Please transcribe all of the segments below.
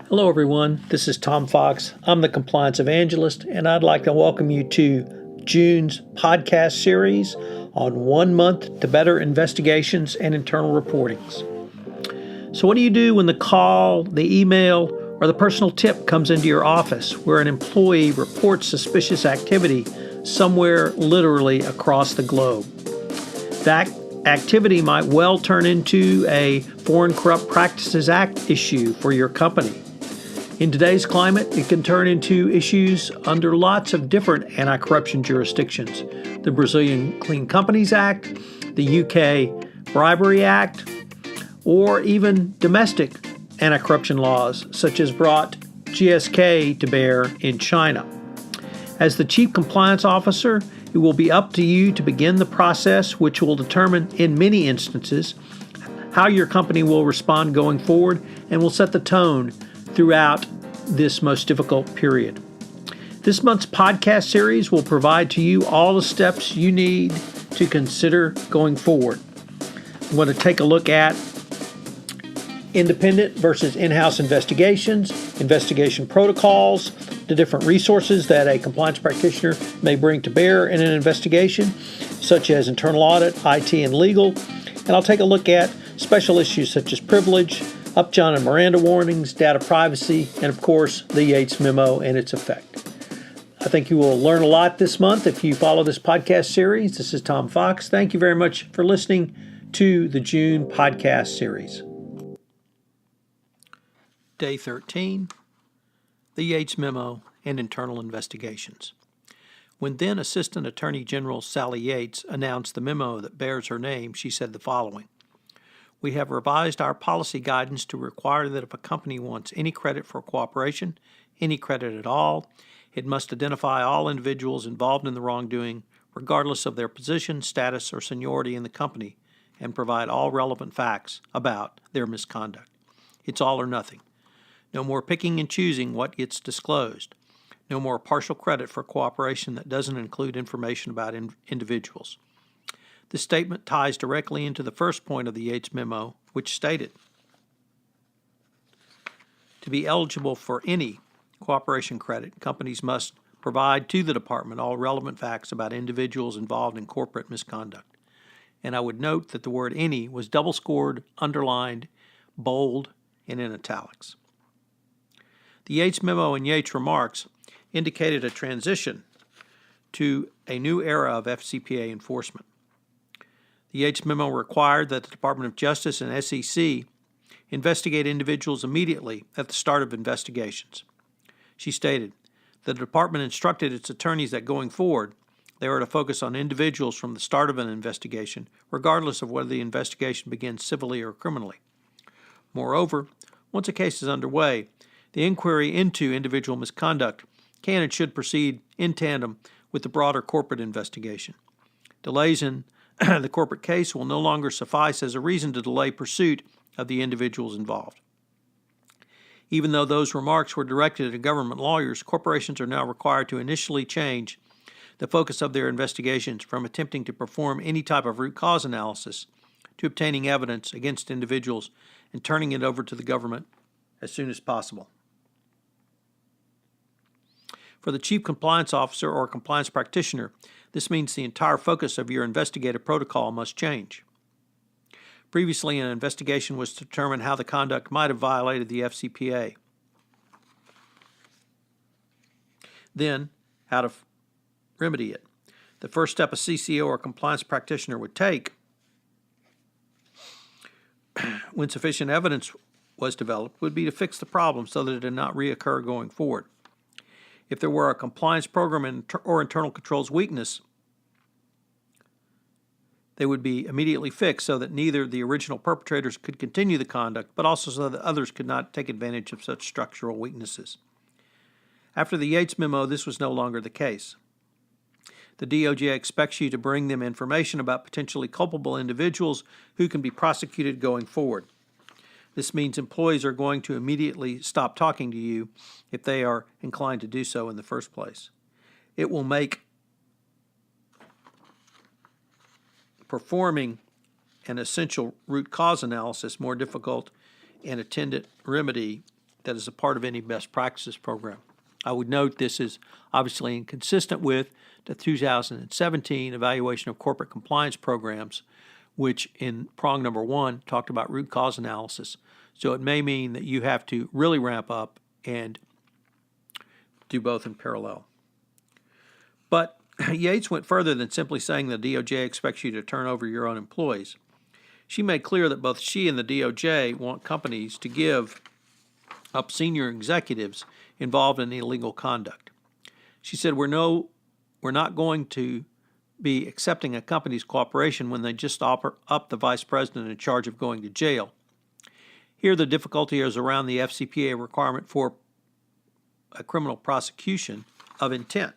Hello everyone, this is Tom Fox. I'm the Compliance Evangelist, and I'd like to welcome you to June's podcast series on 1 month to better investigations and internal reportings. So what do you do when the call, the email, or the personal tip comes into your office where an employee reports suspicious activity somewhere literally across the globe? That activity might well turn into a Foreign Corrupt Practices Act issue for your company. In today's climate, it can turn into issues under lots of different anti-corruption jurisdictions. The Brazilian Clean Companies Act, the UK Bribery Act, or even domestic anti-corruption laws, such as brought GSK to bear in China. As the Chief Compliance Officer, it will be up to you to begin the process, which will determine, in many instances, how your company will respond going forward and will set the tone throughout this most difficult period. This month's podcast series will provide to you all the steps you need to consider going forward. I'm going to take a look at independent versus in-house investigations, investigation protocols, the different resources that a compliance practitioner may bring to bear in an investigation, such as internal audit, IT, and legal. And I'll take a look at special issues such as privilege, Upjohn and Miranda warnings, data privacy, and of course, the Yates Memo and its effect. I think you will learn a lot this month if you follow this podcast series. This is Tom Fox. Thank you very much for listening to the June podcast series. Day 13, the Yates Memo and Internal Investigations. When then Assistant Attorney General Sally Yates announced the memo that bears her name, she said the following: "We have revised our policy guidance to require that if a company wants any credit for cooperation, any credit at all, it must identify all individuals involved in the wrongdoing, regardless of their position, status, or seniority in the company, and provide all relevant facts about their misconduct. It's all or nothing. No more picking and choosing what gets disclosed. No more partial credit for cooperation that doesn't include information about individuals." This statement ties directly into the first point of the Yates Memo, which stated, to be eligible for any cooperation credit, companies must provide to the department all relevant facts about individuals involved in corporate misconduct. And I would note that the word any was double-scored, underlined, bold, and in italics. The Yates Memo and Yates remarks indicated a transition to a new era of FCPA enforcement. The Yates Memo required that the Department of Justice and SEC investigate individuals immediately at the start of investigations. She stated that the department instructed its attorneys that going forward, they are to focus on individuals from the start of an investigation, regardless of whether the investigation begins civilly or criminally. Moreover, once a case is underway, the inquiry into individual misconduct can and should proceed in tandem with the broader corporate investigation. Delays in the corporate case will no longer suffice as a reason to delay pursuit of the individuals involved. Even though those remarks were directed at government lawyers, corporations are now required to initially change the focus of their investigations from attempting to perform any type of root cause analysis to obtaining evidence against individuals and turning it over to the government as soon as possible. For the Chief Compliance Officer or Compliance Practitioner, this means the entire focus of your investigative protocol must change. Previously, an investigation was to determine how the conduct might have violated the FCPA. Then, how to remedy it. The first step a CCO or compliance practitioner would take when sufficient evidence was developed would be to fix the problem so that it did not reoccur going forward. If there were a compliance program or internal controls weakness, they would be immediately fixed so that neither the original perpetrators could continue the conduct, but also so that others could not take advantage of such structural weaknesses. After the Yates Memo, this was no longer the case. The DOJ expects you to bring them information about potentially culpable individuals who can be prosecuted going forward. This means employees are going to immediately stop talking to you if they are inclined to do so in the first place. It will make performing an essential root cause analysis more difficult and attendant remedy that is a part of any best practices program. I would note this is obviously inconsistent with the 2017 evaluation of corporate compliance programs, which in prong number 1 talked about root cause analysis. So it may mean that you have to really ramp up and do both in parallel. But Yates went further than simply saying the DOJ expects you to turn over your own employees. She made clear that both she and the DOJ want companies to give up senior executives involved in illegal conduct. She said, we're not going to be accepting a company's cooperation when they just offer up the vice president in charge of going to jail. Here the difficulty is around the FCPA requirement for a criminal prosecution of intent.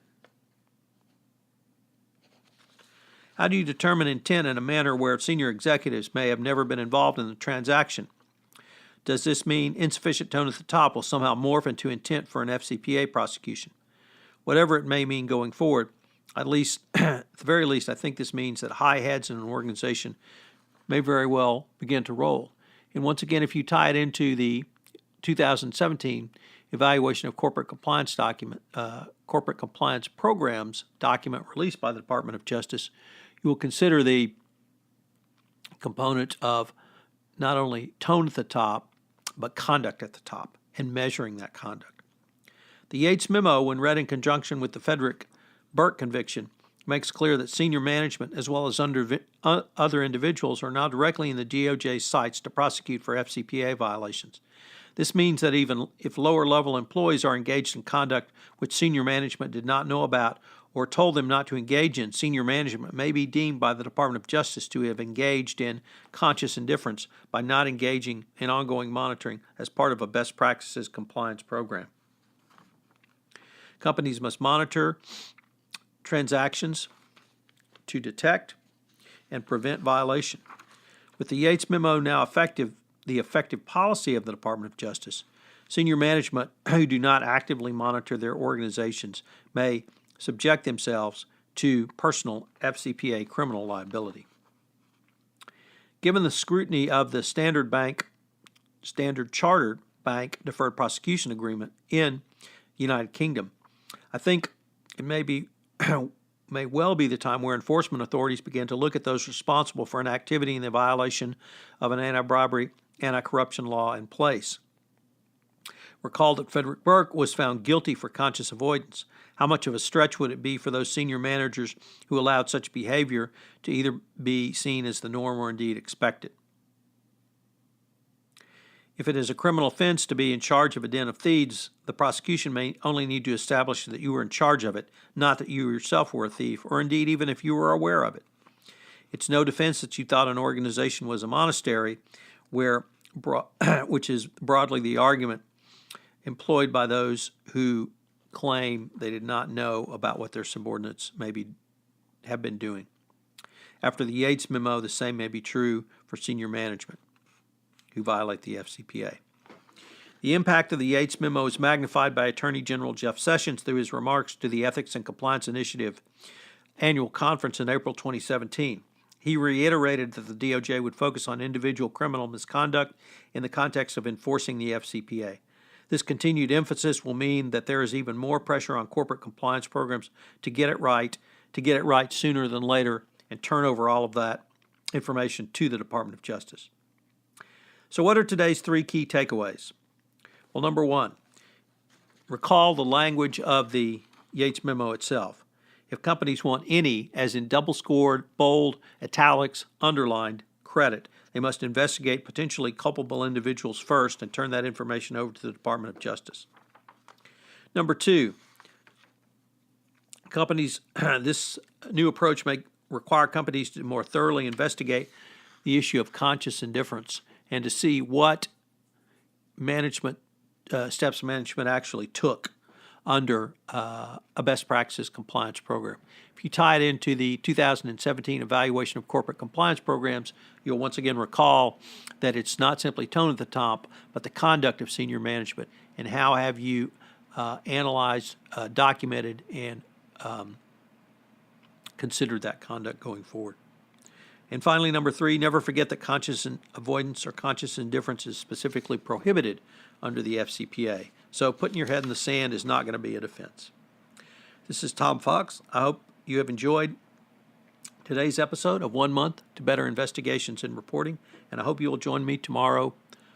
How do you determine intent in a manner where senior executives may have never been involved in the transaction? Does this mean insufficient tone at the top will somehow morph into intent for an FCPA prosecution? Whatever it may mean going forward, at the very least, I think this means that high heads in an organization may very well begin to roll. And once again, if you tie it into the 2017 evaluation of corporate compliance programs document released by the Department of Justice, you will consider the component of not only tone at the top, but conduct at the top, and measuring that conduct. The Yates Memo, when read in conjunction with the Frederick Burke conviction, makes clear that senior management as well as other individuals are now directly in the DOJ's sights to prosecute for FCPA violations. This means that even if lower-level employees are engaged in conduct which senior management did not know about or told them not to engage in, senior management may be deemed by the Department of Justice to have engaged in conscious indifference by not engaging in ongoing monitoring as part of a best practices compliance program. Companies must monitor transactions to detect and prevent violation. With the Yates Memo now the effective policy of the Department of Justice, senior management who do not actively monitor their organizations may subject themselves to personal FCPA criminal liability. Given the scrutiny of the Standard Chartered Bank Deferred Prosecution Agreement in the United Kingdom, I think it may well be the time where enforcement authorities begin to look at those responsible for an activity in the violation of an anti-bribery, anti-corruption law in place. Recall that Frederick Burke was found guilty for conscious avoidance. How much of a stretch would it be for those senior managers who allowed such behavior to either be seen as the norm or indeed expected? If it is a criminal offense to be in charge of a den of thieves, the prosecution may only need to establish that you were in charge of it, not that you yourself were a thief, or indeed even if you were aware of it. It's no defense that you thought an organization was a monastery, which is broadly the argument employed by those who claim they did not know about what their subordinates have been doing. After the Yates Memo, the same may be true for senior management who violate the FCPA. The impact of the Yates Memo is magnified by Attorney General Jeff Sessions through his remarks to the Ethics and Compliance Initiative annual conference in April 2017. He reiterated that the DOJ would focus on individual criminal misconduct in the context of enforcing the FCPA. This continued emphasis will mean that there is even more pressure on corporate compliance programs to get it right sooner than later, and turn over all of that information to the Department of Justice. So what are today's 3 key takeaways? Well, number 1, recall the language of the Yates Memo itself. If companies want any, as in double-scored, bold, italics, underlined, credit, they must investigate potentially culpable individuals first and turn that information over to the Department of Justice. Number 2, this new approach may require companies to more thoroughly investigate the issue of conscious indifference and to see what steps management actually took under a best practices compliance program. If you tie it into the 2017 evaluation of corporate compliance programs, you'll once again recall that it's not simply tone at the top, but the conduct of senior management, and how have you analyzed, documented, and considered that conduct going forward. And finally, number 3, never forget that conscious avoidance or conscious indifference is specifically prohibited under the FCPA. So putting your head in the sand is not going to be a defense. This is Tom Fox. I hope you have enjoyed today's episode of 1 Month to Better Investigations and Reporting, and I hope you will join me tomorrow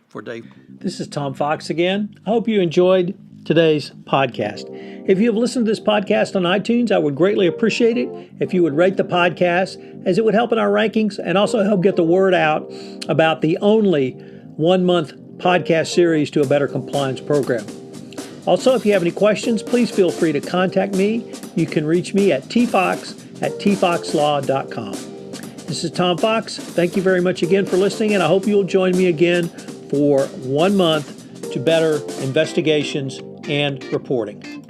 for day. This is Tom Fox again. I hope you enjoyed today's podcast. If you have listened to this podcast on iTunes, I would greatly appreciate it if you would rate the podcast, as it would help in our rankings and also help get the word out about the only 1 month podcast series to a better compliance program. Also, if you have any questions, please feel free to contact me. You can reach me at tfox@tfoxlaw.com. This is Tom Fox. Thank you very much again for listening, and I hope you'll join me again for 1 month to better investigations and reporting.